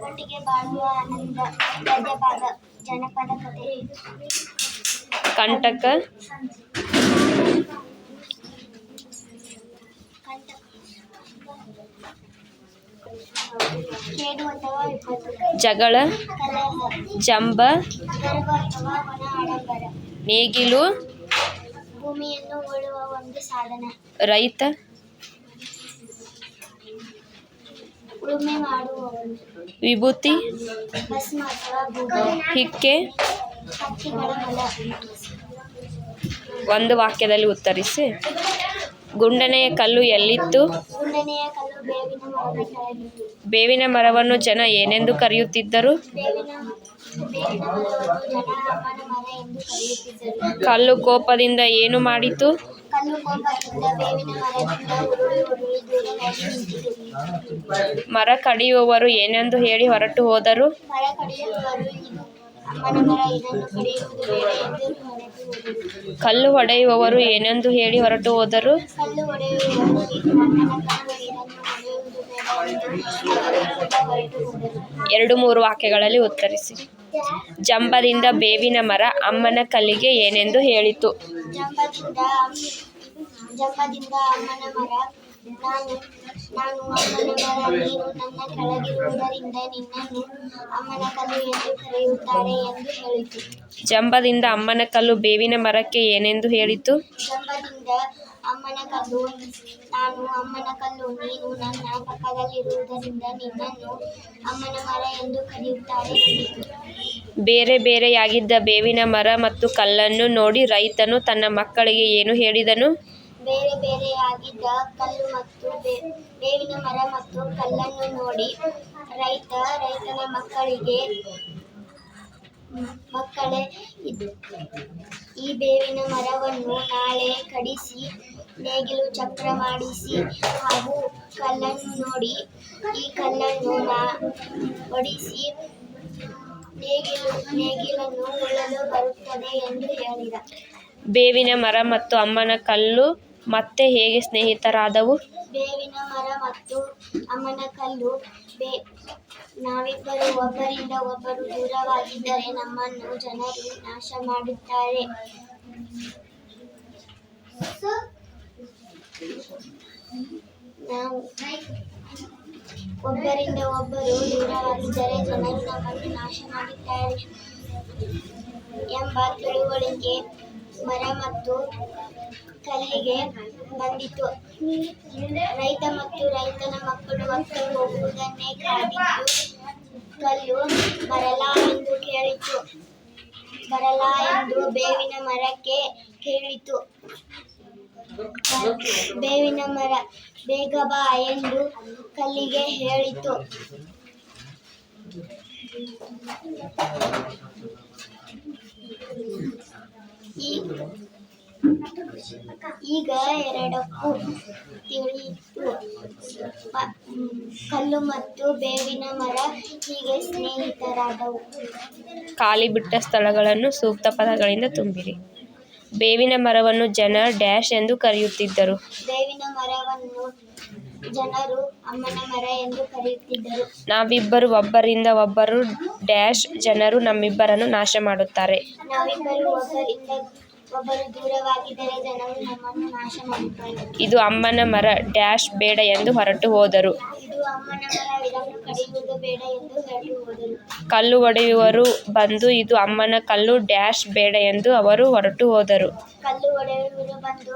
ಒಟ್ಟಿಗೆ ಬಾಳುವ ಆನಂದ ಗದ್ಯಪಾದ ಜನಪದ ಕಥೆ. ಕಂಟಕ ಕೇಡು ಅಥವಾ ವಿಪತ್ತು. ಜಗಳ ಕಲಹ. ಜಂಬ ಗರ್ವ ಅಥವಾ ವನ ಆಡಂಬರ. ನೇಗಿಲು ಭೂಮಿಯನ್ನು ಉಳುವ ಒಂದು ಸಾಧನ. ರೈತ ಉಳುಮೆ ಮಾಡುವವನು. ವಿಭೂತಿ ಭಸ್ಮ ಅಥವಾ ಬೂದಿ. ಹಿಕ್ಕೆ ಹಕ್ಕಿಗಳ ಮಲ. ಒಂದು ವಾಕ್ಯದಲ್ಲಿ ಉತ್ತರಿಸಿ. ಗುಂಡನೆಯ ಕಲ್ಲು ಎಲ್ಲಿತ್ತು? ಗುಂಡನೆಯ ಕಲ್ಲು ಬೇವಿನ ಮರದ ಕೆಳಗಿತ್ತು. ಬೇವಿನ ಮರವನ್ನು ಜನ ಏನೆಂದು ಕರೆಯುತ್ತಿದ್ದರು? ಬೇವಿನ ಮರವನ್ನು ಜನ ಅಮ್ಮನ ಮರ ಎಂದು ಕರೆಯುತ್ತಿದ್ದರು. ಕಲ್ಲು ಕೋಪದಿಂದ ಏನು ಮಾಡಿತು? ಕಲ್ಲು ಕೋಪದಿಂದ ಬೇವಿನ ಮರದಿಂದ ಉರುಳಿ ದೂರ ಹೋಗಿ ನಿಂತಿತು. ಮರ ಕಡಿಯುವವರು ಏನೆಂದು ಹೇಳಿ ಹೊರಟು ಹೋದರು? ಮರ ಕಡಿಯುವವರು ಇದು ಅಮ್ಮನ ಮರ, ಇದನ್ನು ಕಡಿಯುವುದು ಬೇಡ ಎಂದು ಹೊರಟು ಹೋದರು. ಕಲ್ಲು ಹೊಡೆಯುವವರು ಏನೆಂದು ಹೇಳಿ ಹೊರಟು ಹೋದರು? ಕಲ್ಲು ಹೊಡೆಯುವವರು ಇದು ಅಮ್ಮನ ಕಲ್ಲು, ಇದನ್ನು ಹೊಡೆಯುವುದು ಬೇಡ ಎಂದು ಅವರು ಕೂಡ ಹೊರಟು ಹೋದರು. 2-3 ವಾಕ್ಯಗಳಲ್ಲಿ ಉತ್ತರಿಸಿ. ಜಂಬದಿಂದ ಬೇವಿನ ಮರ ಅಮ್ಮನ ಕಲ್ಲಿಗೆ ಏನೆಂದು ಹೇಳಿತು? ಜಂಬದಿಂದ ಅಮ್ಮನ ಮರ, ನಾನು ಅಮ್ಮನ ಮರ, ನೀನು ನನ್ನ ಕೆಳಗಿರುವುದರಿಂದ ನಿನ್ನನ್ನು ಅಮ್ಮನ ಕಲ್ಲು ಎಂದು ಕರೆಯುತ್ತಾರೆ ಎಂದು ಹೇಳಿತು. ಜಂಬದಿಂದ ಅಮ್ಮನ ಕಲ್ಲು ಬೇವಿನ ಮರಕ್ಕೆ ಏನೆಂದು ಹೇಳಿತು? ಜಂಬದಿಂದ ಅಮ್ಮನ ಕಲ್ಲು, ನಾನು ಅಮ್ಮನ ಕಲ್ಲು, ನೀನು ನನ್ನ ಪಕ್ಕದಲ್ಲಿರುವುದರಿಂದ ನಿನ್ನನ್ನು ಅಮ್ಮನ ಮರ ಎಂದು ಕರೆಯುತ್ತಾರೆ ಎಂದಿತು. ಬೇರೆ ಬೇರೆಯಾಗಿದ್ದ ಬೇವಿನ ಮರ ಮತ್ತು ಕಲ್ಲನ್ನು ನೋಡಿ ರೈತನು ತನ್ನ ಮಕ್ಕಳಿಗೆ ಏನು ಹೇಳಿದನು? ಬೇರೆ ಬೇರೆಯಾಗಿದ್ದ ಕಲ್ಲು ಮತ್ತು ಬೇವಿನ ಮರ ಮತ್ತು ಕಲ್ಲನ್ನು ನೋಡಿ ರೈತನ ಮಕ್ಕಳೇ, ಈ ಬೇವಿನ ಮರವನ್ನು ನಾಳೆ ಕಡಿಸಿ ನೇಗಿಲು ಚಕ್ರ ಮಾಡಿಸಿ, ಹಾಗೂ ಕಲ್ಲನ್ನು ನೋಡಿ ಈ ಕಲ್ಲನ್ನು ಒಡಿಸಿ ನೇಗಿಲನ್ನು ಉಳಲು ಬರುತ್ತದೆ ಎಂದು ಹೇಳಿದ. ಬೇವಿನ ಮರ ಮತ್ತು ಅಮ್ಮನ ಕಲ್ಲು ಮತ್ತೆ ಹೇಗೆ ಸ್ನೇಹಿತರಾದವು? ಬೇವಿನ ಮರ ಮತ್ತು ಅಮ್ಮನ ಕಲ್ಲು, ನಾವಿಬ್ಬರು ಒಬ್ಬರಿಂದ ಒಬ್ಬರು ದೂರವಾಗಿದ್ದರೆ ನಮ್ಮನ್ನು ಜನರು ನಾಶ ಮಾಡುತ್ತಾರೆ. ನಾವು ಒಬ್ಬರಿಂದ ಒಬ್ಬರು ದೂರವಾಗಿದ್ದರೆ ಜನರು ನಮ್ಮನ್ನು ನಾಶ ಮಾಡುತ್ತಾರೆ ಎಂಬ ತಿಳುವಳಿಕೆ ಮರ ಮತ್ತು ಕಲ್ಲಿಗೆ ಬಂದಿತು. ರೈತ ಮತ್ತು ರೈತನ ಮಕ್ಕಳು ಹೊತ್ತು ಹೋಗುವುದನ್ನೇ ಕಾದಿದ್ದು ಕಲ್ಲು ಬರಲಾ ಎಂದು ಕೇಳಿತು. ಬರಲಾ ಎಂದು ಬೇವಿನ ಮರಕ್ಕೆ ಕೇಳಿತು. ಬೇವಿನ ಮರ ಬೇಗ ಬಾ ಎಂದು ಕಲ್ಲಿಗೆ ಹೇಳಿತು. ಈಗ ಎರಡಕ್ಕೂ ತಿಳಿಯಿತು, ಕಲ್ಲು ಮತ್ತು ಬೇವಿನ ಮರ ಹೀಗೆ ಸ್ನೇಹಿತರಾದವು. ಖಾಲಿ ಬಿಟ್ಟ ಸ್ಥಳಗಳನ್ನು ಸೂಕ್ತ ಪದಗಳಿಂದ ತುಂಬಿರಿ. ಬೇವಿನ ಮರವನ್ನು ಜನ ಡ್ಯಾಶ್ ಎಂದು ಕರೆಯುತ್ತಿದ್ದರು. ಬೇವಿನ ಮರವನ್ನು ಜನರು ಅಮ್ಮನ ಮರ ಎಂದು ಕರೆಯುತ್ತಿದ್ದರು. ನಾವಿಬ್ಬರು ಒಬ್ಬರಿಂದ ಒಬ್ಬರು ಡ್ಯಾಶ್ ಜನರು ನಮ್ಮಿಬ್ಬರನ್ನು ನಾಶ ಮಾಡುತ್ತಾರೆ. ನಾವಿಬ್ಬರು ಒಬ್ಬರಿಂದ ಒಬ್ಬರು ದೂರವಾಗಿದ್ದರೆ ಜನರು ನಮ್ಮನ್ನು ನಾಶ ಮಾಡುತ್ತಾರೆ. ಇದು ಅಮ್ಮನ ಮರ ಡ್ಯಾಶ್ ಬೇಡ ಎಂದು ಹೊರಟು ಹೋದರು. ಇದು ಅಮ್ಮನ ಮರ, ಇದನ್ನು ಕಡಿಯುವುದು ಬೇಡ ಎಂದು ಹೊರಟು ಹೋದರು. ಕಲ್ಲು ಹೊಡೆಯುವವರು ಬಂದು ಇದು ಅಮ್ಮನ ಕಲ್ಲು ಡ್ಯಾಶ್ ಬೇಡ ಎಂದು ಅವರು ಹೊರಟು ಹೋದರು. ಕಲ್ಲು ಹೊಡೆಯುವವರು ಬಂದು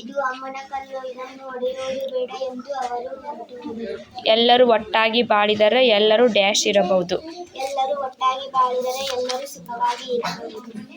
ಇದು ಅಮ್ಮನ ಕಲ್ಲು, ಇದನ್ನು ಹೊಡೆಯುವುದು ಬೇಡ ಎಂದು ಅವರು ಹೊರಟು ಹೋದರು. ಎಲ್ಲರೂ ಒಟ್ಟಾಗಿ ಬಾಳಿದರೆ ಎಲ್ಲರೂ ಡ್ಯಾಶ್ ಇರಬಹುದು. ಎಲ್ಲರೂ ಒಟ್ಟಾಗಿ ಬಾಳಿದರೆ ಎಲ್ಲರೂ ಸುಖವಾಗಿ ಇರಬಹುದು.